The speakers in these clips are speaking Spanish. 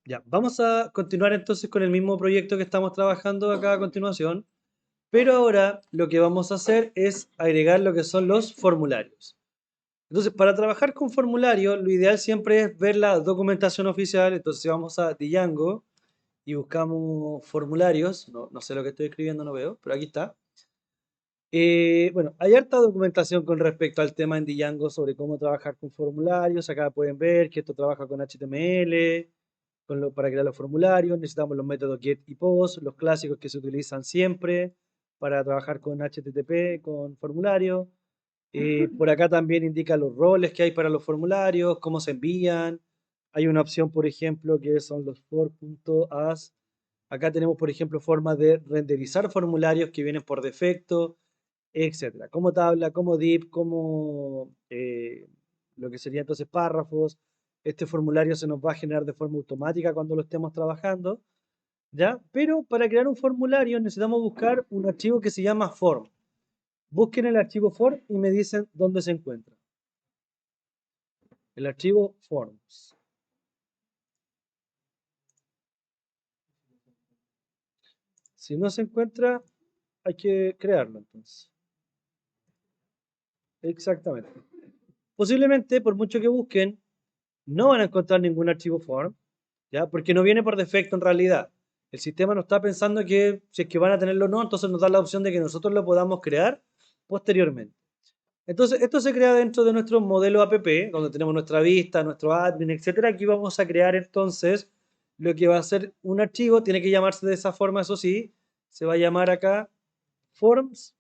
Ya, vamos a continuar entonces con el mismo proyecto que estamos trabajando acá a continuación, pero ahora lo que vamos a hacer es agregar lo que son los formularios. Entonces, para trabajar con formularios, lo ideal siempre es ver la documentación oficial. Entonces, vamos a Django y buscamos formularios. No, no sé lo que estoy escribiendo, no veo, pero aquí está. Bueno, hay harta documentación con respecto al tema en Django sobre cómo trabajar con formularios. Acá pueden ver que esto trabaja con HTML, para crear los formularios. Necesitamos los métodos get y post, los clásicos que se utilizan siempre para trabajar con HTTP, con formularios. Por acá también indica los roles que hay para los formularios, cómo se envían. Hay una opción, por ejemplo, que son los for.as. Acá tenemos, por ejemplo, formas de renderizar formularios que vienen por defecto, etcétera. Como tabla, como div, como lo que sería entonces párrafos. Este formulario se nos va a generar de forma automática cuando lo estemos trabajando, ¿ya? Pero para crear un formulario necesitamos buscar un archivo que se llama form. Busquen el archivo form y me dicen dónde se encuentra. El archivo forms. Si no se encuentra, hay que crearlo entonces. Exactamente. Posiblemente, por mucho que busquen, no van a encontrar ningún archivo form, ¿ya? Porque no viene por defecto en realidad. El sistema no está pensando que si es que van a tenerlo o no, entonces nos da la opción de que nosotros lo podamos crear posteriormente. Entonces, esto se crea dentro de nuestro modelo app, donde tenemos nuestra vista, nuestro admin, etcétera. Aquí vamos a crear entonces lo que va a ser un archivo, tiene que llamarse de esa forma, eso sí, se va a llamar acá forms.py,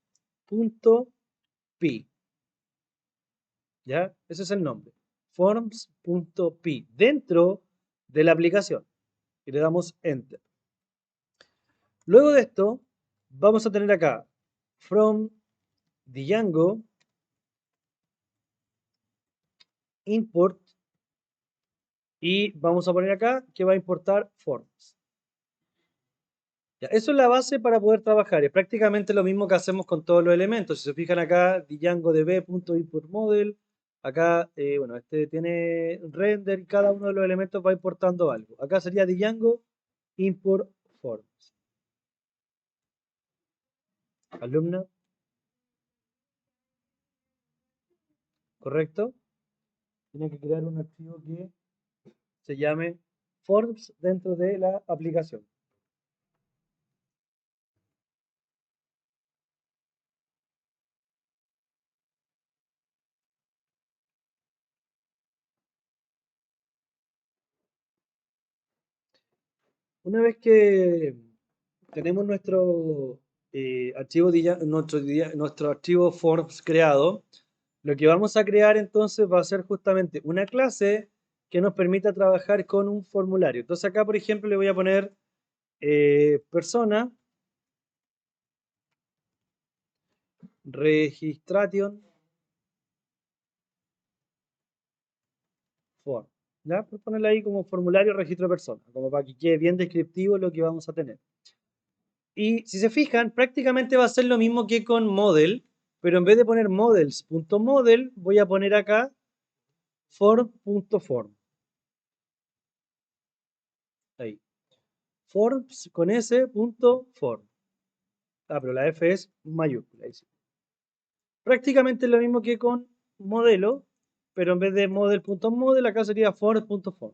¿ya? Ese es el nombre, forms.py, dentro de la aplicación. Y le damos Enter. Luego de esto, vamos a tener acá from Django import y vamos a poner acá que va a importar forms. Ya, eso es la base para poder trabajar. Es prácticamente lo mismo que hacemos con todos los elementos. Si se fijan acá, Django db.importModel. Acá, bueno, este tiene render y cada uno de los elementos va importando algo. Acá sería Django import forms. Alumna, ¿correcto? Tiene que crear un archivo que se llame forms dentro de la aplicación. Una vez que tenemos nuestro nuestro archivo forms creado, lo que vamos a crear entonces va a ser justamente una clase que nos permita trabajar con un formulario. Entonces acá, por ejemplo, le voy a poner persona registration form. ¿Ya? Por ponerle ahí como formulario registro de persona, como para que quede bien descriptivo lo que vamos a tener. Y si se fijan, prácticamente va a ser lo mismo que con model, pero en vez de poner models.model, voy a poner acá form.form. Ahí. Forms con s.form. Ah, pero la F es mayúscula. Ahí sí. Prácticamente lo mismo que con modelo, pero en vez de model.model, acá sería form.form.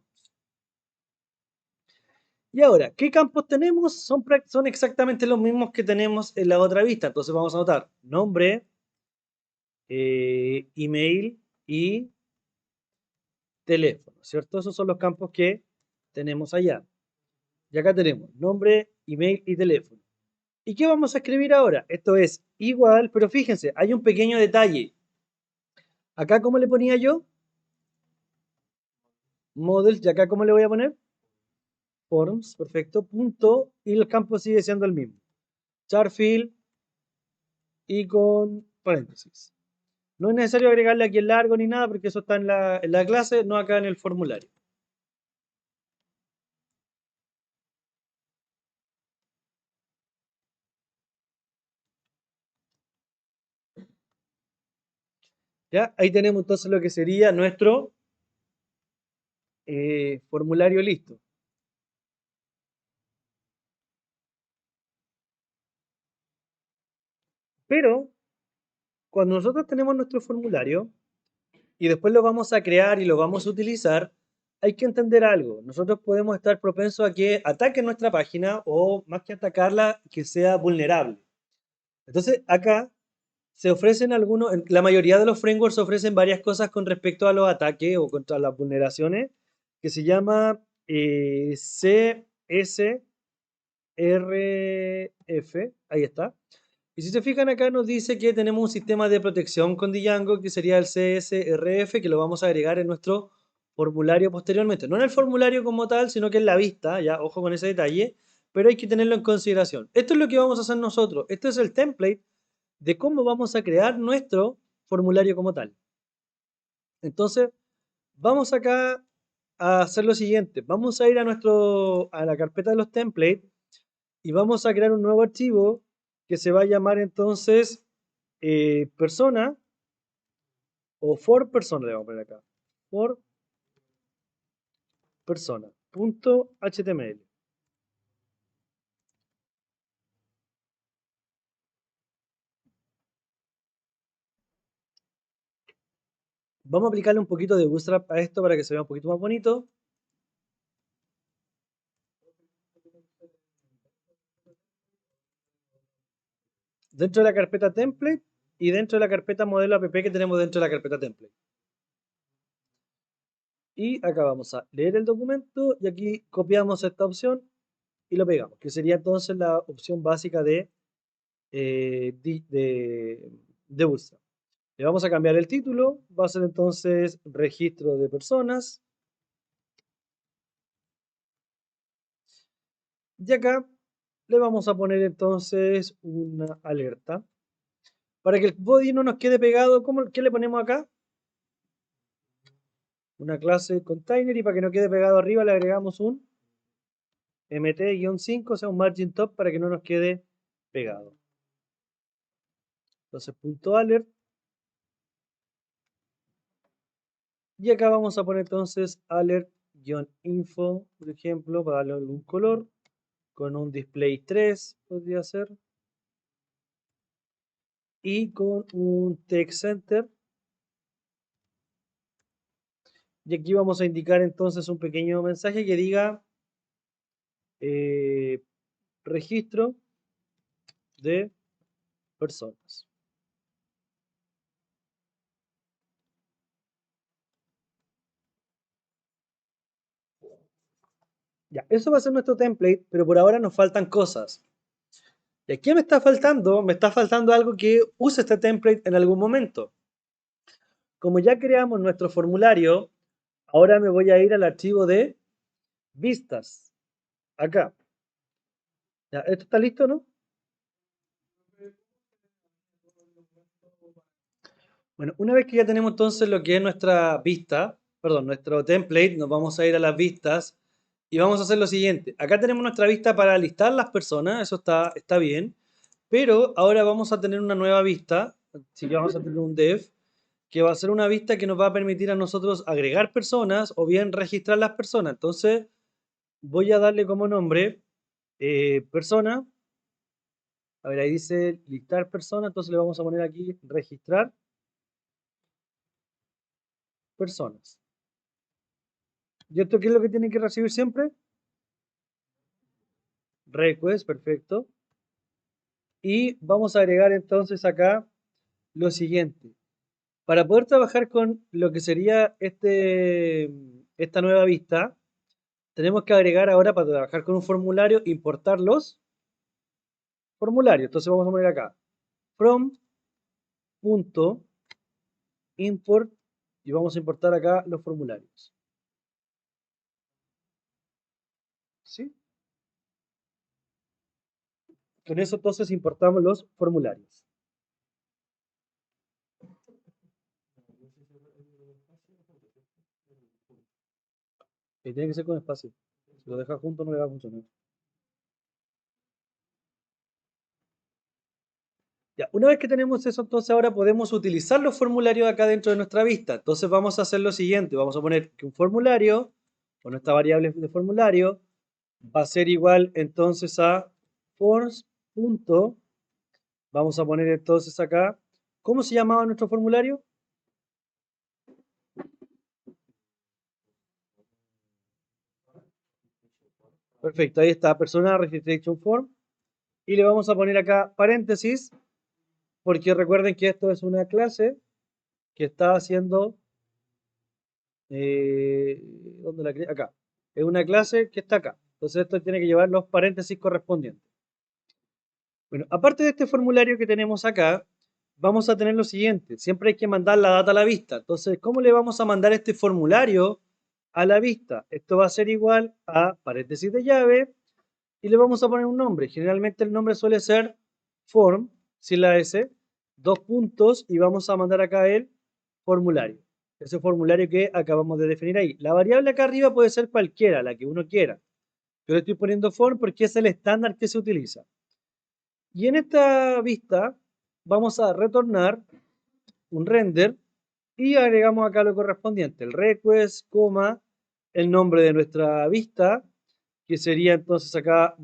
Y ahora, ¿qué campos tenemos? Son exactamente los mismos que tenemos en la otra vista. Entonces vamos a anotar nombre, email y teléfono, ¿cierto? Esos son los campos que tenemos allá. Y acá tenemos nombre, email y teléfono. ¿Y qué vamos a escribir ahora? Esto es igual, pero fíjense, hay un pequeño detalle. Acá, ¿cómo le ponía yo? Models, y acá, ¿cómo le voy a poner? Forms, perfecto, punto, y el campo sigue siendo el mismo. Charfield y con paréntesis. No es necesario agregarle aquí el largo ni nada, porque eso está en la clase, no acá en el formulario. ¿Ya? Ahí tenemos entonces lo que sería nuestro formulario listo. Pero cuando nosotros tenemos nuestro formulario y después lo vamos a crear y lo vamos a utilizar, hay que entender algo. Nosotros podemos estar propensos a que ataquen nuestra página o más que atacarla, que sea vulnerable. Entonces, acá se ofrecen algunos, la mayoría de los frameworks ofrecen varias cosas con respecto a los ataques o contra las vulneraciones, que se llama CSRF, ahí está. Y si se fijan acá nos dice que tenemos un sistema de protección con Django, que sería el CSRF, que lo vamos a agregar en nuestro formulario posteriormente. No en el formulario como tal, sino que en la vista, ya, ojo con ese detalle, pero hay que tenerlo en consideración. Esto es lo que vamos a hacer nosotros. Esto es el template de cómo vamos a crear nuestro formulario como tal. Entonces, vamos acá a hacer lo siguiente. Vamos a ir a la carpeta de los templates y vamos a crear un nuevo archivo que se va a llamar entonces persona o for persona, le vamos a poner acá. For persona.html. Vamos a aplicarle un poquito de Bootstrap a esto para que se vea un poquito más bonito. Dentro de la carpeta template y dentro de la carpeta modelo app que tenemos dentro de la carpeta template. Y acá vamos a leer el documento y aquí copiamos esta opción y lo pegamos, que sería entonces la opción básica de Bootstrap. Le vamos a cambiar el título, va a ser entonces registro de personas. Y acá le vamos a poner entonces una alerta. Para que el body no nos quede pegado, ¿qué le ponemos acá? Una clase container y para que no quede pegado arriba le agregamos un mt-5, o sea, un margin top para que no nos quede pegado. Entonces, punto alert. Y acá vamos a poner entonces alert-info, por ejemplo, para darle algún color, con un display 3, podría ser. Y con un text center. Y aquí vamos a indicar entonces un pequeño mensaje que diga eh, registro de personas. Ya, eso va a ser nuestro template, pero por ahora nos faltan cosas. ¿Y aquí me está faltando? Me está faltando algo que use este template en algún momento. Como ya creamos nuestro formulario, ahora me voy a ir al archivo de vistas. Acá. Ya, ¿esto está listo, no? Bueno, una vez que ya tenemos entonces lo que es nuestra vista, perdón, nuestro template, nos vamos a ir a las vistas y vamos a hacer lo siguiente. Acá tenemos nuestra vista para listar las personas, eso está bien, pero ahora vamos a tener una nueva vista, si que vamos a tener un dev, que va a ser una vista que nos va a permitir a nosotros agregar personas o bien registrar las personas. Entonces, voy a darle como nombre persona. A ver, ahí dice listar persona, entonces le vamos a poner aquí registrar personas. ¿Y esto qué es lo que tiene que recibir siempre? Request, perfecto. Y vamos a agregar entonces acá lo siguiente. Para poder trabajar con lo que sería esta nueva vista, tenemos que agregar ahora para trabajar con un formulario, importar los formularios. Entonces vamos a poner acá from.import y vamos a importar acá los formularios. ¿Sí? Con eso entonces importamos los formularios. Y tiene que ser con espacio. Si lo deja junto no le va a funcionar. Ya, una vez que tenemos eso, entonces ahora podemos utilizar los formularios acá dentro de nuestra vista. Entonces vamos a hacer lo siguiente. Vamos a poner que un formulario, con esta variable de formulario, va a ser igual entonces a forms.getInfo. Vamos a poner entonces acá, ¿cómo se llamaba nuestro formulario? Perfecto, ahí está, Personal Registration Form. Y le vamos a poner acá paréntesis, porque recuerden que esto es una clase que está haciendo, ¿dónde la creé? Acá. Es una clase que está acá. Entonces esto tiene que llevar los paréntesis correspondientes. Bueno, aparte de este formulario que tenemos acá, vamos a tener lo siguiente. Siempre hay que mandar la data a la vista. Entonces, ¿cómo le vamos a mandar este formulario a la vista? Esto va a ser igual a paréntesis de llave y le vamos a poner un nombre. Generalmente el nombre suele ser form, sin la S, dos puntos y vamos a mandar acá el formulario. Ese formulario que acabamos de definir ahí. La variable acá arriba puede ser cualquiera, la que uno quiera. Yo le estoy poniendo form porque es el estándar que se utiliza. Y en esta vista vamos a retornar un render y agregamos acá lo correspondiente, el request, coma, el nombre de nuestra vista, que sería entonces acá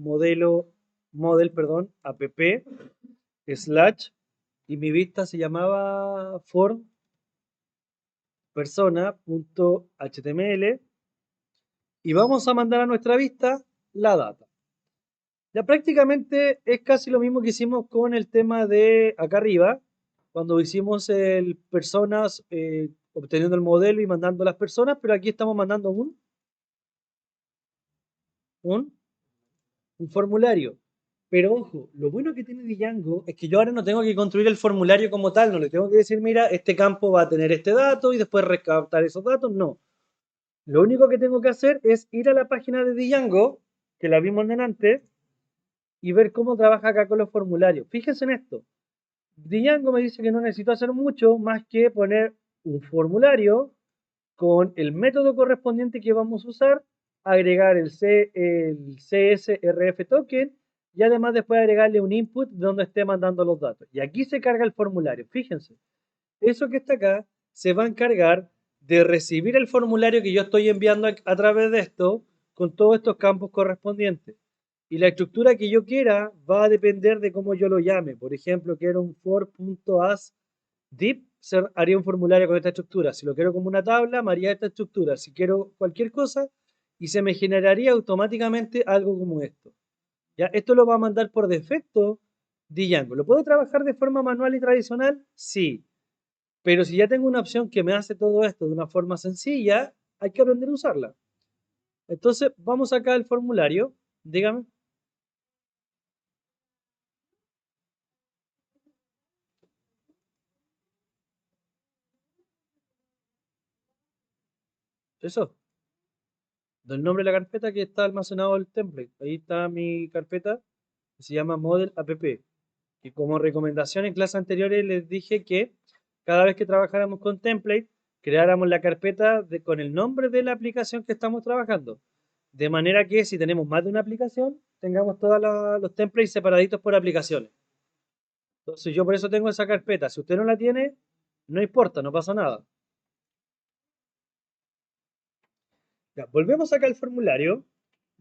app, slash, y mi vista se llamaba form persona.html y vamos a mandar a nuestra vista la data. Ya prácticamente es casi lo mismo que hicimos con el tema de acá arriba, cuando hicimos el personas, obteniendo el modelo y mandando las personas, pero aquí estamos mandando un, un formulario. Pero ojo, lo bueno que tiene Django es que yo ahora no tengo que construir el formulario como tal, no le tengo que decir, mira, este campo va a tener este dato y después rescatar esos datos, no. Lo único que tengo que hacer es ir a la página de Django, que la vimos antes, y ver cómo trabaja acá con los formularios. Fíjense en esto. Django me dice que no necesito hacer mucho más que poner un formulario con el método correspondiente que vamos a usar, agregar el CSRF token y además después agregarle un input donde esté mandando los datos. Y aquí se carga el formulario. Fíjense, eso que está acá se va a encargar de recibir el formulario que yo estoy enviando a través de esto con todos estos campos correspondientes. Y la estructura que yo quiera va a depender de cómo yo lo llame. Por ejemplo, quiero un for.asDeep, haría un formulario con esta estructura. Si lo quiero como una tabla, me haría esta estructura. Si quiero cualquier cosa, y se me generaría automáticamente algo como esto. ¿Ya? Esto lo va a mandar por defecto Django. ¿Lo puedo trabajar de forma manual y tradicional? Sí. Pero si ya tengo una opción que me hace todo esto de una forma sencilla, hay que aprender a usarla. Entonces, vamos acá al formulario. Dígame. Eso. Del nombre de la carpeta que está almacenado el template. Ahí está mi carpeta que se llama Model App. Y como recomendación en clases anteriores les dije que cada vez que trabajáramos con template, creáramos la carpeta con el nombre de la aplicación que estamos trabajando. De manera que si tenemos más de una aplicación, tengamos todos los templates separaditos por aplicaciones. Entonces yo por eso tengo esa carpeta. Si usted no la tiene, no importa, no pasa nada. Ya, volvemos acá al formulario.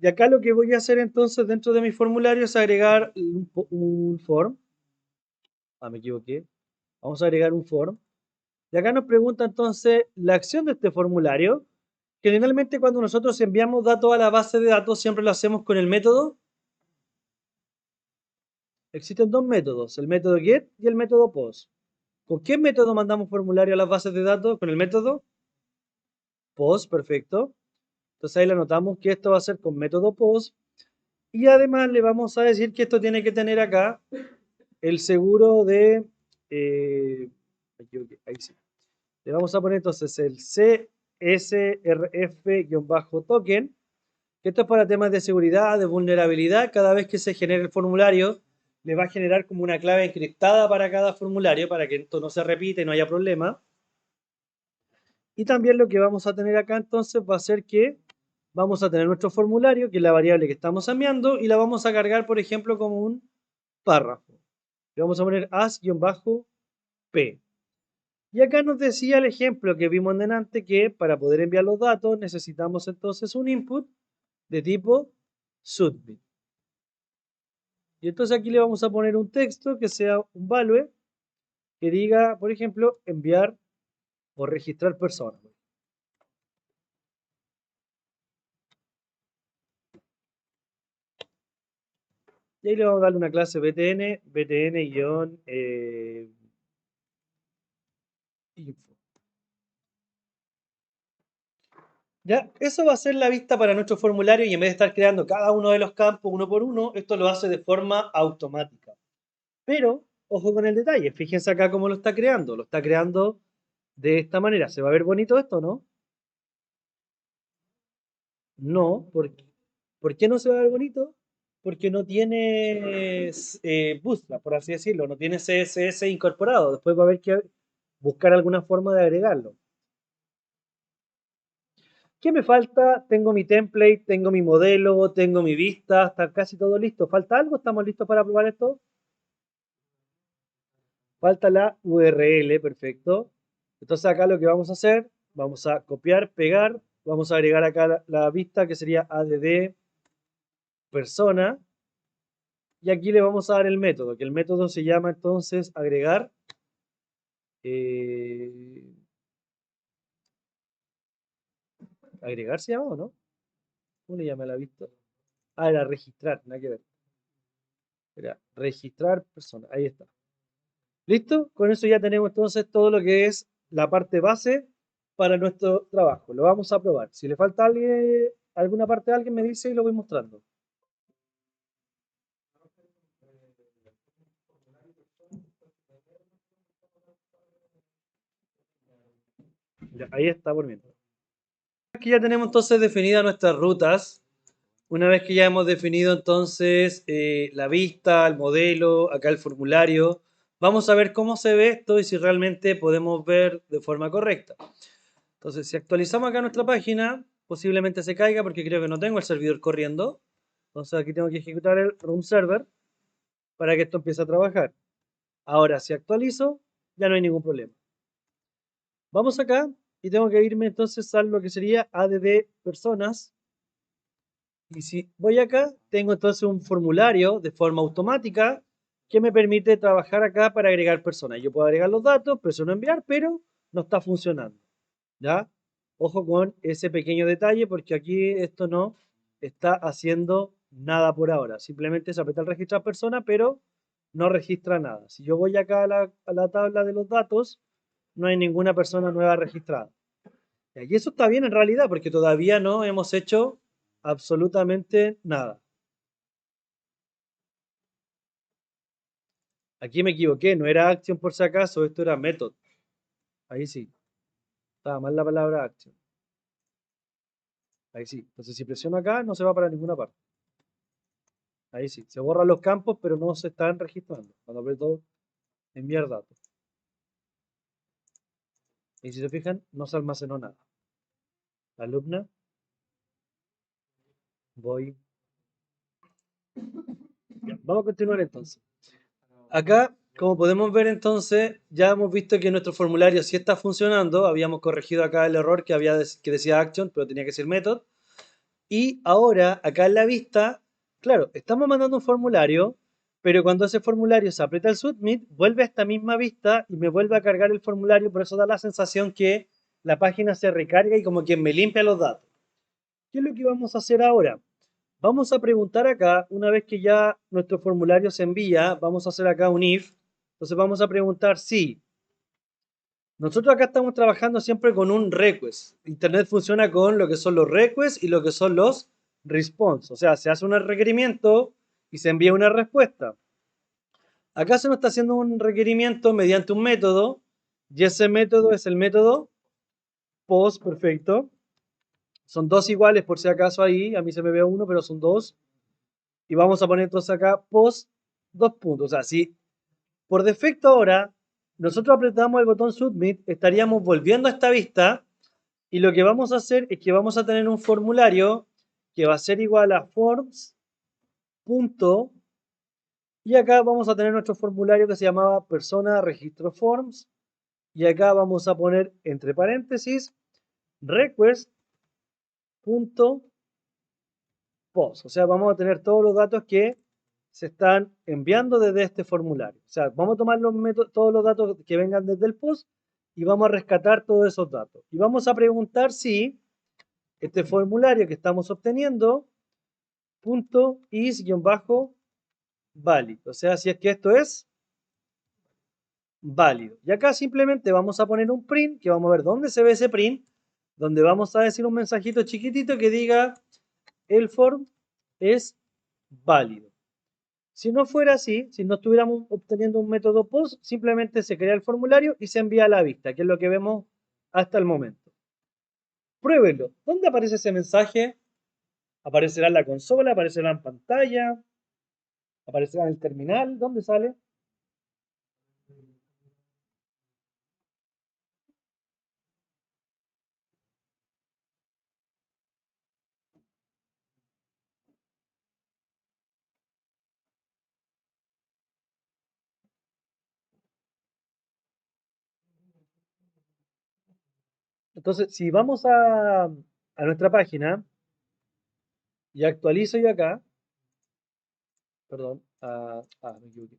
Y acá lo que voy a hacer entonces dentro de mi formulario es agregar un form. Ah, me equivoqué. Vamos a agregar un form. Y acá nos pregunta entonces la acción de este formulario. Generalmente cuando nosotros enviamos datos a la base de datos siempre lo hacemos con el método. Existen dos métodos, el método get y el método post. ¿Con qué método mandamos formulario a las bases de datos? Con el método post, perfecto. Entonces ahí le anotamos que esto va a ser con método post. Y además le vamos a decir que esto tiene que tener acá el seguro de... ahí sí. Le vamos a poner entonces el CSRF-token, que esto es para temas de seguridad, de vulnerabilidad. Cada vez que se genere el formulario, le va a generar como una clave encriptada para cada formulario, para que esto no se repita y no haya problema. Y también lo que vamos a tener acá entonces va a ser que vamos a tener nuestro formulario, que es la variable que estamos enviando, y la vamos a cargar, por ejemplo, como un párrafo. Le vamos a poner as-p. Y acá nos decía el ejemplo que vimos delante que para poder enviar los datos necesitamos entonces un input de tipo submit. Y entonces aquí le vamos a poner un texto que sea un value que diga, por ejemplo, enviar o registrar personas. Y ahí le vamos a darle una clase btn, btn-info. Ya, eso va a ser la vista para nuestro formulario y en vez de estar creando cada uno de los campos uno por uno, esto lo hace de forma automática. Pero, ojo con el detalle, fíjense acá cómo lo está creando. Lo está creando de esta manera. ¿Se va a ver bonito esto, no? No, ¿por qué no se va a ver bonito? Porque no tiene Bootstrap, por así decirlo, no tiene CSS incorporado. Después va a haber que buscar alguna forma de agregarlo. ¿Qué me falta? Tengo mi template, tengo mi modelo, tengo mi vista, está casi todo listo. ¿Falta algo? ¿Estamos listos para probar esto? Falta la URL, perfecto. Entonces acá lo que vamos a hacer, vamos a copiar, pegar, vamos a agregar acá la vista que sería add persona y aquí le vamos a dar el método, que el método se llama entonces agregar eh, agregar se llama o no, ¿cómo le llama la vista? Ah, era registrar, nada que ver, era registrar persona, ahí está. ¿Listo? Con eso ya tenemos entonces todo lo que es la parte base para nuestro trabajo. Lo vamos a probar. Si le falta alguien, alguna parte a alguien me dice y lo voy mostrando. Ya, ahí está por mientras. Aquí ya tenemos entonces definidas nuestras rutas. Una vez que ya hemos definido entonces la vista, el modelo, acá el formulario, vamos a ver cómo se ve esto y si realmente podemos ver de forma correcta. Entonces, si actualizamos acá nuestra página, posiblemente se caiga porque creo que no tengo el servidor corriendo. Entonces aquí tengo que ejecutar el room server para que esto empiece a trabajar. Ahora, si actualizo, ya no hay ningún problema. Vamos acá y tengo que irme entonces a lo que sería add personas. Y si voy acá, tengo entonces un formulario de forma automática que me permite trabajar acá para agregar personas. Yo puedo agregar los datos, presiono enviar, pero no está funcionando. ¿Ya? Ojo con ese pequeño detalle porque aquí esto no está haciendo nada por ahora. Simplemente se aprieta el registrar persona, pero no registra nada. Si yo voy acá a la tabla de los datos, no hay ninguna persona nueva registrada. Y eso está bien en realidad porque todavía no hemos hecho absolutamente nada. Aquí me equivoqué, no era action por si acaso, esto era method. Ahí sí, estaba mal la palabra action. Ahí sí. Entonces si presiono acá no se va para ninguna parte. Ahí sí, se borran los campos pero no se están registrando. Cuando aprieto enviar datos. Y si se fijan, no se almacenó nada. Alumna, voy. Ya, vamos a continuar entonces. Acá, como podemos ver entonces, ya hemos visto que nuestro formulario sí está funcionando. Habíamos corregido acá el error que decía action, pero tenía que ser method. Y ahora, acá en la vista, claro, estamos mandando un formulario, pero cuando ese formulario se aprieta el submit, vuelve a esta misma vista y me vuelve a cargar el formulario, por eso da la sensación que la página se recarga y como que me limpia los datos. ¿Qué es lo que vamos a hacer ahora? Vamos a preguntar acá, una vez que ya nuestro formulario se envía, vamos a hacer acá un if. Entonces vamos a preguntar si nosotros acá estamos trabajando siempre con un request. Internet funciona con lo que son los requests y lo que son los response. O sea, se hace un requerimiento y se envía una respuesta. Acá se nos está haciendo un requerimiento mediante un método y ese método es el método post, perfecto. Son dos iguales por si acaso ahí, a mí se me ve uno, pero son dos. Y vamos a poner entonces acá post, dos puntos. O sea, si por defecto ahora nosotros apretamos el botón submit, estaríamos volviendo a esta vista y lo que vamos a hacer es que vamos a tener un formulario que va a ser igual a forms. Y acá vamos a tener nuestro formulario que se llamaba persona registro forms. Y acá vamos a poner entre paréntesis request.post. O sea, vamos a tener todos los datos que se están enviando desde este formulario. O sea, vamos a tomar todos los datos que vengan desde el post y vamos a rescatar todos esos datos. Y vamos a preguntar si este formulario que estamos obteniendo, punto is-válido. O sea, si es que esto es válido. Y acá simplemente vamos a poner un print, que vamos a ver dónde se ve ese print, donde vamos a decir un mensajito chiquitito que diga el form es válido. Si no fuera así, si no estuviéramos obteniendo un método post, simplemente se crea el formulario y se envía a la vista, que es lo que vemos hasta el momento. Pruébenlo. ¿Dónde aparece ese mensaje? ¿Aparecerá en la consola? ¿Aparecerá en pantalla? ¿Aparecerá en el terminal? ¿Dónde sale? Entonces, si vamos a nuestra página y actualizo yo acá, perdón, me equivoqué.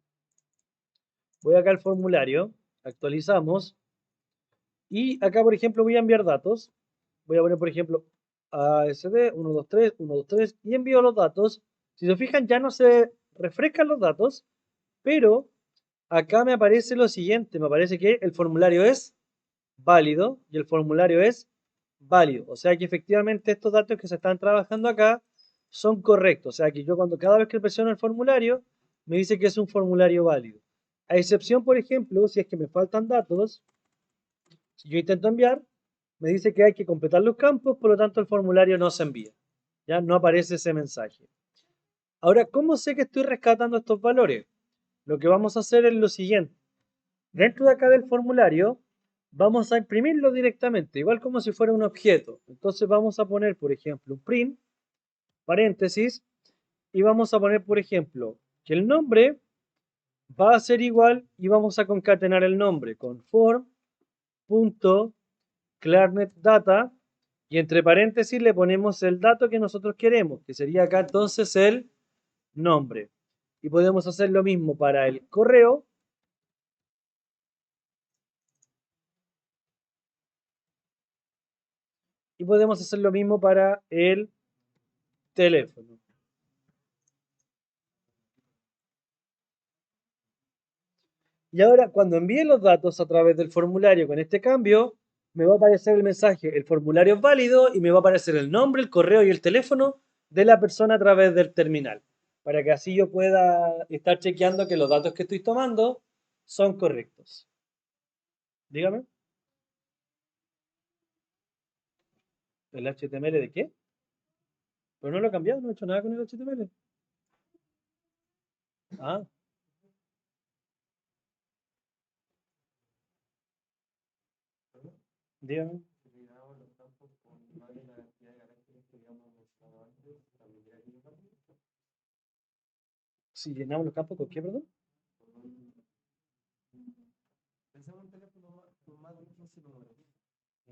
Voy acá al formulario, actualizamos y acá, por ejemplo, voy a enviar datos. Voy a poner, por ejemplo, ASD 123, 123 y envío los datos. Si se fijan, ya no se refrescan los datos, pero acá me aparece lo siguiente, me aparece que el formulario es válido y el formulario es válido. O sea que efectivamente estos datos que se están trabajando acá son correctos. O sea que yo cada vez que presiono el formulario, me dice que es un formulario válido. A excepción, por ejemplo, si es que me faltan datos, si yo intento enviar, me dice que hay que completar los campos, por lo tanto el formulario no se envía. Ya no aparece ese mensaje. Ahora, ¿cómo sé que estoy rescatando estos valores? Lo que vamos a hacer es lo siguiente. Dentro de acá del formulario, vamos a imprimirlo directamente, igual como si fuera un objeto. Entonces vamos a poner, por ejemplo, un print, paréntesis, y vamos a poner, por ejemplo, que el nombre va a ser igual y vamos a concatenar el nombre con form.clarnetData y entre paréntesis le ponemos el dato que nosotros queremos, que sería acá entonces el nombre. Y podemos hacer lo mismo para el correo. Y podemos hacer lo mismo para el teléfono. Y ahora, cuando envíe los datos a través del formulario con este cambio, me va a aparecer el mensaje, el formulario es válido y me va a aparecer el nombre, el correo y el teléfono de la persona a través del terminal, para que así yo pueda estar chequeando que los datos que estoy tomando son correctos. Dígame, ¿el HTML de qué? Pero no lo he cambiado, no he hecho nada con el HTML. Ah, dígame. Si llenamos los campos, ¿con qué, perdón?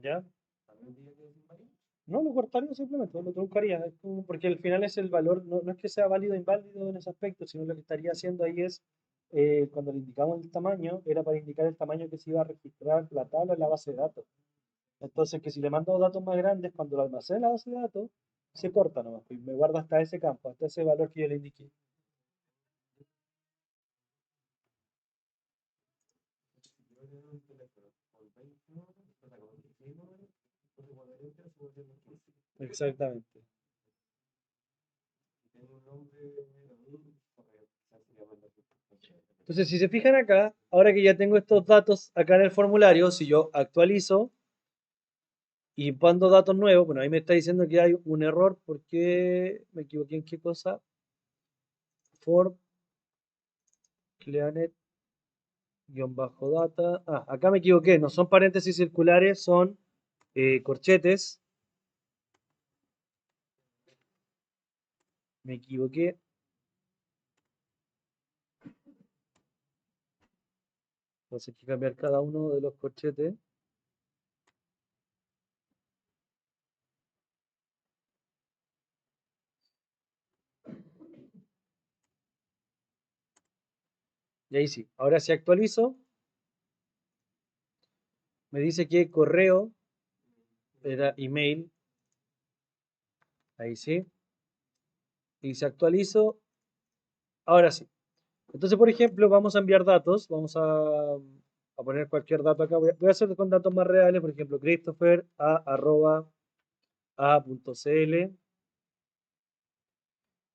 ¿Ya? No, lo cortaría simplemente, lo truncaría, porque al final es el valor, no es que sea válido o inválido en ese aspecto, sino lo que estaría haciendo ahí es, cuando le indicamos el tamaño, era para indicar el tamaño que se iba a registrar la tabla en la base de datos. Entonces, que si le mando datos más grandes, cuando lo almacene en la base de datos, se corta nomás, y me guarda hasta ese campo, hasta ese valor que yo le indiqué. Exactamente. Entonces, si se fijan acá, ahora que ya tengo estos datos acá en el formulario, si yo actualizo y pongo datos nuevos, bueno, ahí me está diciendo que hay un error porque me equivoqué en qué cosa. For Cleanet-data. Ah, acá me equivoqué, no son paréntesis circulares, son corchetes. Me equivoqué. Entonces hay que cambiar cada uno de los corchetes. Y ahí sí. Ahora si actualizo, me dice que correo era email. Ahí sí. Y si actualizo, ahora sí. Entonces, por ejemplo, vamos a enviar datos. Vamos a poner cualquier dato acá. Voy a hacer con datos más reales. Por ejemplo, Christopher a.a.cl.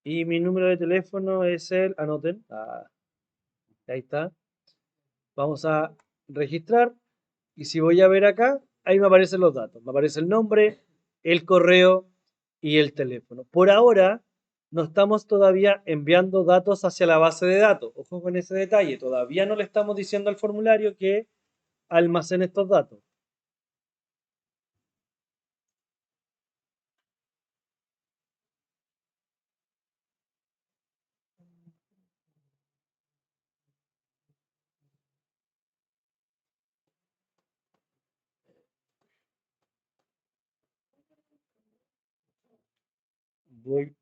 Y mi número de teléfono es anoten. Ahí está. Vamos a registrar. Y si voy a ver acá, ahí me aparecen los datos. Me aparece el nombre, el correo y el teléfono. Por ahora, no estamos todavía enviando datos hacia la base de datos. Ojo con ese detalle. Todavía no le estamos diciendo al formulario que almacene estos datos. Voy.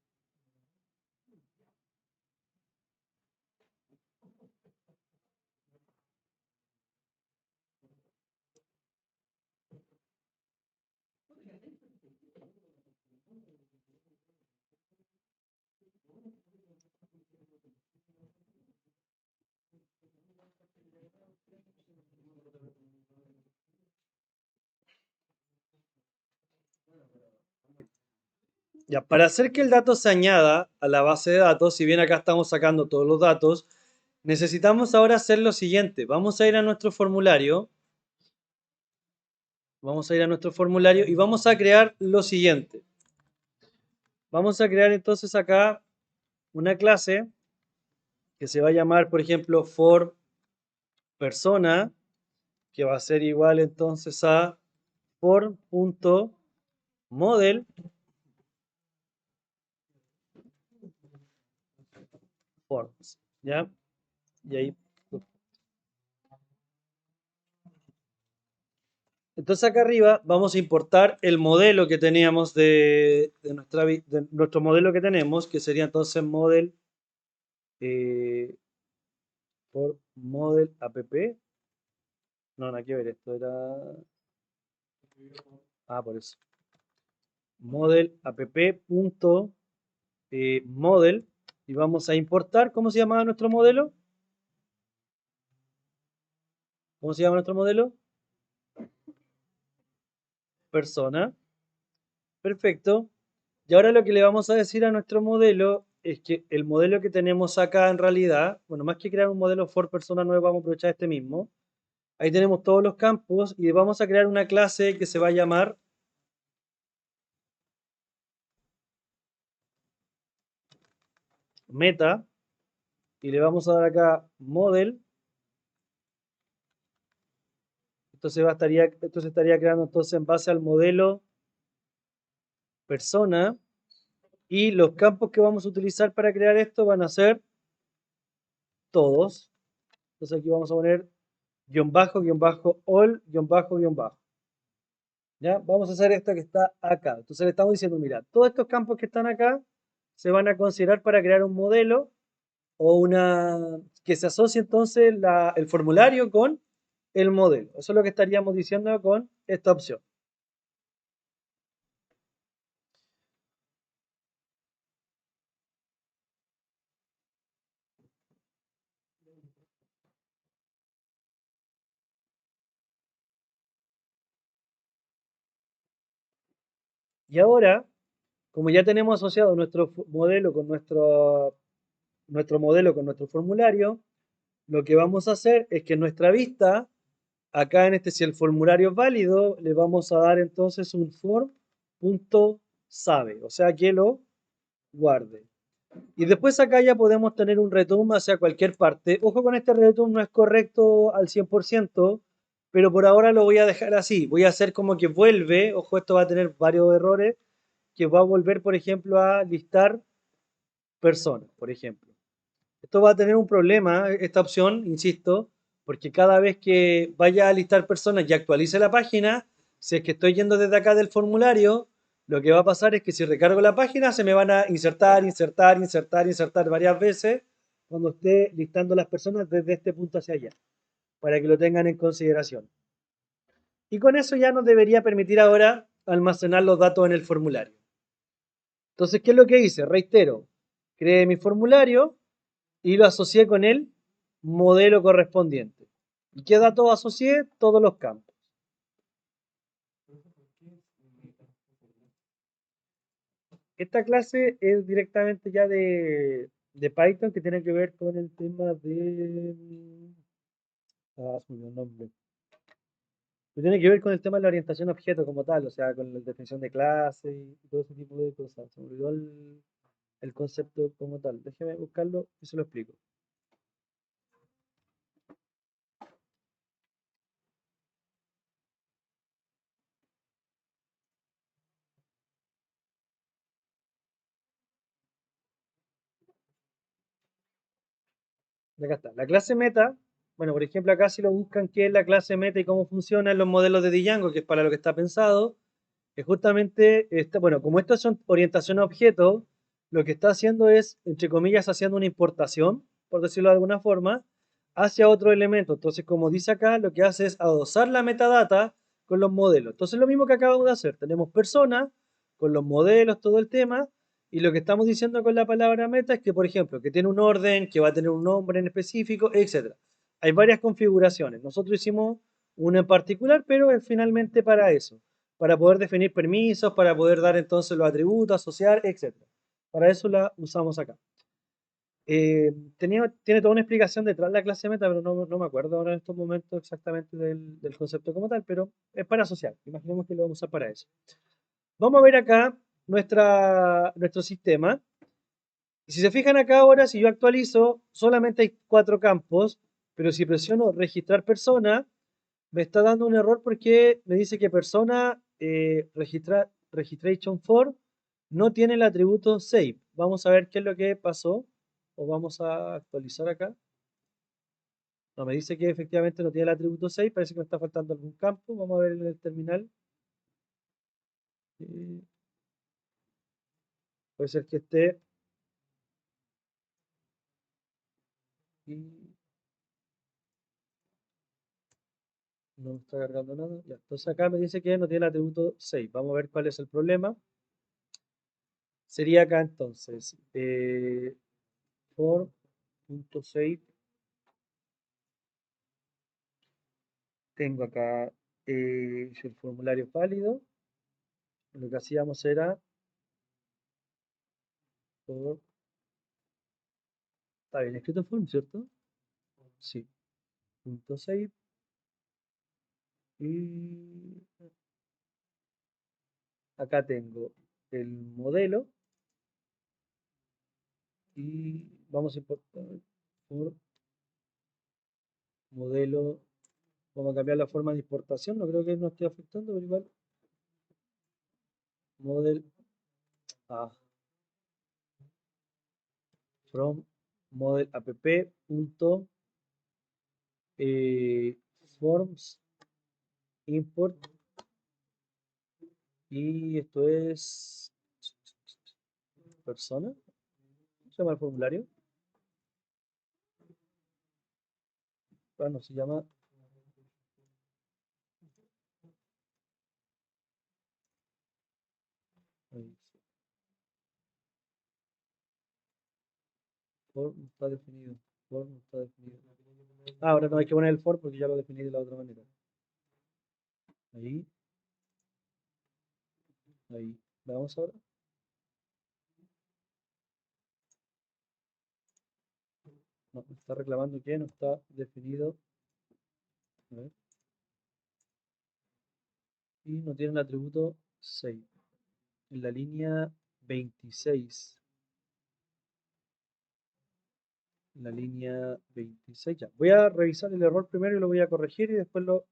Ya, para hacer que el dato se añada a la base de datos, si bien acá estamos sacando todos los datos, necesitamos ahora hacer lo siguiente. Vamos a ir a nuestro formulario. Vamos a ir a nuestro formulario y vamos a crear lo siguiente. Vamos a crear entonces acá una clase que se va a llamar, por ejemplo, for persona, que va a ser igual entonces a for.model, forms, ¿ya? Y ahí. Entonces acá arriba vamos a importar el modelo que teníamos de nuestro modelo que tenemos, que sería entonces model eh, for model app. No, nada que ver, esto era. Por eso. Model app.model y vamos a importar. ¿Cómo se llamaba nuestro modelo? ¿Cómo se llama nuestro modelo? Persona. Perfecto. Y ahora lo que le vamos a decir a nuestro modelo es que el modelo que tenemos acá en realidad, bueno, más que crear un modelo for persona nuevo, vamos a aprovechar este mismo. Ahí tenemos todos los campos y vamos a crear una clase que se va a llamar meta y le vamos a dar acá model. Esto se estaría creando entonces en base al modelo persona. Y los campos que vamos a utilizar para crear esto van a ser todos. Entonces aquí vamos a poner guión bajo, guión bajo, all, guión bajo, guión bajo. ¿Ya? Vamos a hacer esto que está acá. Entonces le estamos diciendo, mira, todos estos campos que están acá se van a considerar para crear un modelo o que se asocie entonces el formulario con el modelo. Eso es lo que estaríamos diciendo con esta opción. Y ahora, como ya tenemos asociado nuestro modelo con nuestro modelo con nuestro formulario, lo que vamos a hacer es que en nuestra vista, acá en si el formulario es válido, le vamos a dar entonces un form.sabe, o sea que lo guarde. Y después acá ya podemos tener un return hacia cualquier parte. Ojo con este return, no es correcto al 100%, pero por ahora lo voy a dejar así. Voy a hacer como que vuelve, ojo, esto va a tener varios errores, que va a volver, por ejemplo, a listar personas, por ejemplo. Esto va a tener un problema, esta opción, insisto, porque cada vez que vaya a listar personas y actualice la página, si es que estoy yendo desde acá del formulario, lo que va a pasar es que si recargo la página se me van a insertar varias veces cuando esté listando las personas desde este punto hacia allá, para que lo tengan en consideración. Y con eso ya nos debería permitir ahora almacenar los datos en el formulario. Entonces, ¿qué es lo que hice? Reitero, creé mi formulario y lo asocié con el modelo correspondiente. ¿Y qué datos asocié? Todos los campos. Esta clase es directamente ya de Python que tiene que ver con el tema de... se me olvidó el nombre. Que tiene que ver con el tema de la orientación a objeto como tal, o sea, con la definición de clase y todo ese tipo de cosas. Se me olvidó el concepto como tal. Déjeme buscarlo y se lo explico. Acá está. La clase meta, bueno, por ejemplo, acá si lo buscan qué es la clase meta y cómo funcionan los modelos de Django, que es para lo que está pensado, es justamente, bueno, como estas son orientación a objetos, lo que está haciendo es, entre comillas, haciendo una importación, por decirlo de alguna forma, hacia otro elemento. Entonces, como dice acá, lo que hace es adosar la metadata con los modelos. Entonces, lo mismo que acabamos de hacer, tenemos personas con los modelos, todo el tema, y lo que estamos diciendo con la palabra meta es que, por ejemplo, que tiene un orden, que va a tener un nombre en específico, etcétera. Hay varias configuraciones. Nosotros hicimos una en particular, pero es finalmente para eso, para poder definir permisos, para poder dar entonces los atributos, asociar, etcétera. Para eso la usamos acá. Tiene toda una explicación detrás de la clase meta, pero no me acuerdo ahora en estos momentos exactamente del concepto como tal, pero es para asociar. Imaginemos que lo vamos a usar para eso. Vamos a ver acá nuestro sistema. Y si se fijan acá ahora, si yo actualizo, solamente hay 4 campos, pero si presiono registrar persona, me está dando un error porque me dice que persona registration for no tiene el atributo save. Vamos a ver qué es lo que pasó. O vamos a actualizar acá. No, me dice que efectivamente no tiene el atributo save. Parece que me está faltando algún campo. Vamos a ver en el terminal. Eh, puede ser que esté. Y no me está cargando nada. Ya, entonces acá me dice que no tiene el atributo save. Vamos a ver cuál es el problema. Sería acá entonces. For.save. Tengo acá si el formulario es válido. Lo que hacíamos era por. Está bien escrito form, ¿cierto? Sí. Punto save. Y acá tengo el modelo. Y vamos a importar por modelo. Vamos a cambiar la forma de importación. No creo que nos esté afectando, pero igual. Model. Ah, from model app. Punto, forms import. Y esto es persona. ¿Cómo se llama el formulario? Bueno, se llama ahí, for no está definido. For no está definido. Ah, ahora no hay que poner el for porque ya lo definí de la otra manera. Ahí, ahí. Vamos ahora. No, me está reclamando que no está definido. A ver. Y no tiene el atributo 6. En la línea 26. En la línea 26. Ya. Voy a revisar el error primero y lo voy a corregir y después lo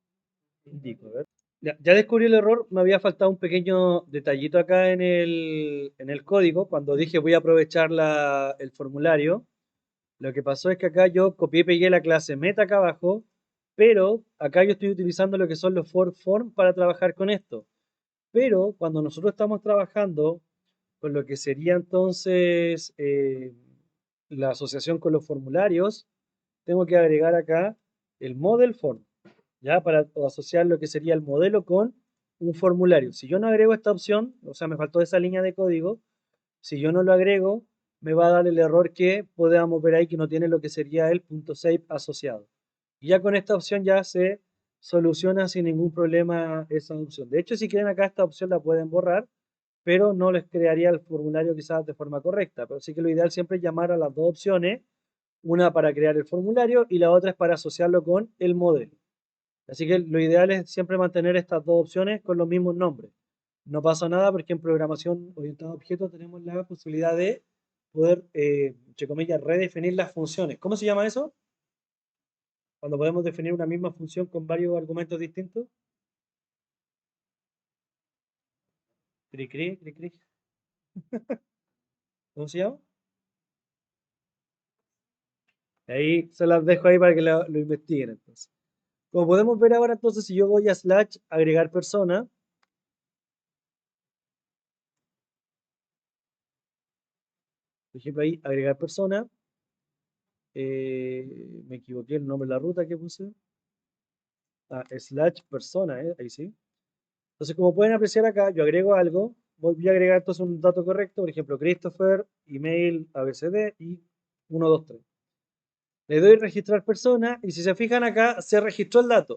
indico. A ver. Ya descubrí el error, me había faltado un pequeño detallito acá en el código. Cuando dije voy a aprovechar el formulario, lo que pasó es que acá yo copié y pegué la clase meta acá abajo, pero acá yo estoy utilizando lo que son los for form para trabajar con esto. Pero cuando nosotros estamos trabajando con lo que sería entonces la asociación con los formularios, tengo que agregar acá el model form, ya para asociar lo que sería el modelo con un formulario. Si yo no agrego esta opción, o sea, me faltó esa línea de código, si yo no lo agrego, me va a dar el error que podamos ver ahí que no tiene lo que sería el .save asociado. Y ya con esta opción ya se soluciona sin ningún problema esa opción. De hecho, si quieren acá esta opción la pueden borrar, pero no les crearía el formulario quizás de forma correcta. Pero sí que lo ideal siempre es llamar a las dos opciones, una para crear el formulario y la otra es para asociarlo con el modelo. Así que lo ideal es siempre mantener estas dos opciones con los mismos nombres. No pasa nada porque en programación orientada a objetos tenemos la posibilidad de poder, entre comillas, redefinir las funciones. ¿Cómo se llama eso? Cuando podemos definir una misma función con varios argumentos distintos. Cri, cri, cri, cri. ¿Cómo se llama? Ahí se las dejo ahí para que lo investiguen entonces. Como podemos ver ahora, entonces, si yo voy a slash agregar persona, por ejemplo ahí agregar persona, me equivoqué el nombre de la ruta que puse. Slash persona, ahí sí. Entonces, como pueden apreciar acá, yo agrego algo, voy a agregar entonces un dato correcto, por ejemplo, Christopher, email, ABCD y 123. Le doy registrar persona y si se fijan acá, se registró el dato.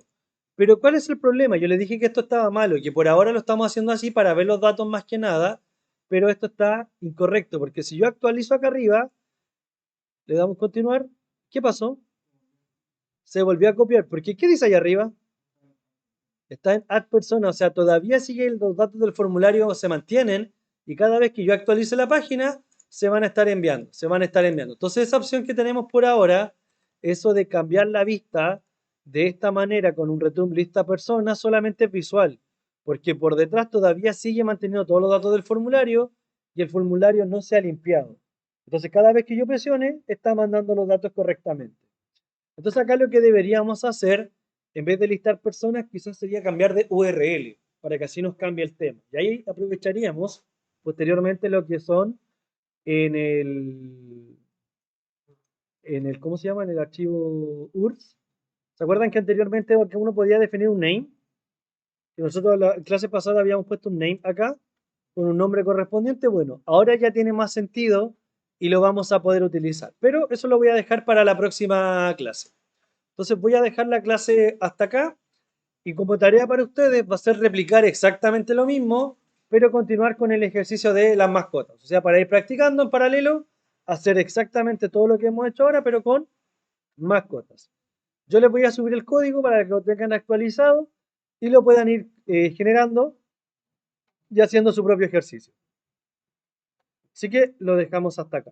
Pero ¿cuál es el problema? Yo les dije que esto estaba malo y que por ahora lo estamos haciendo así para ver los datos más que nada, pero esto está incorrecto, porque si yo actualizo acá arriba, le damos continuar, ¿qué pasó? Se volvió a copiar, porque ¿qué dice ahí arriba? Está en add persona, o sea, todavía sigue los datos del formulario se mantienen y cada vez que yo actualice la página se van a estar enviando, se van a estar enviando. Entonces esa opción que tenemos por ahora, eso de cambiar la vista de esta manera con un return lista persona solamente es visual, porque por detrás todavía sigue manteniendo todos los datos del formulario y el formulario no se ha limpiado. Entonces cada vez que yo presione está mandando los datos correctamente. Entonces acá lo que deberíamos hacer, en vez de listar personas, quizás sería cambiar de URL, para que así nos cambie el tema. Y ahí aprovecharíamos posteriormente lo que son en ¿cómo se llama? En el archivo URLs. ¿Se acuerdan que anteriormente uno podía definir un name? Y nosotros en la clase pasada habíamos puesto un name acá, con un nombre correspondiente. Bueno, ahora ya tiene más sentido y lo vamos a poder utilizar. Pero eso lo voy a dejar para la próxima clase. Entonces voy a dejar la clase hasta acá y como tarea para ustedes va a ser replicar exactamente lo mismo, pero continuar con el ejercicio de las mascotas. O sea, para ir practicando en paralelo, hacer exactamente todo lo que hemos hecho ahora, pero con mascotas. Yo les voy a subir el código para que lo tengan actualizado y lo puedan ir generando y haciendo su propio ejercicio. Así que lo dejamos hasta acá.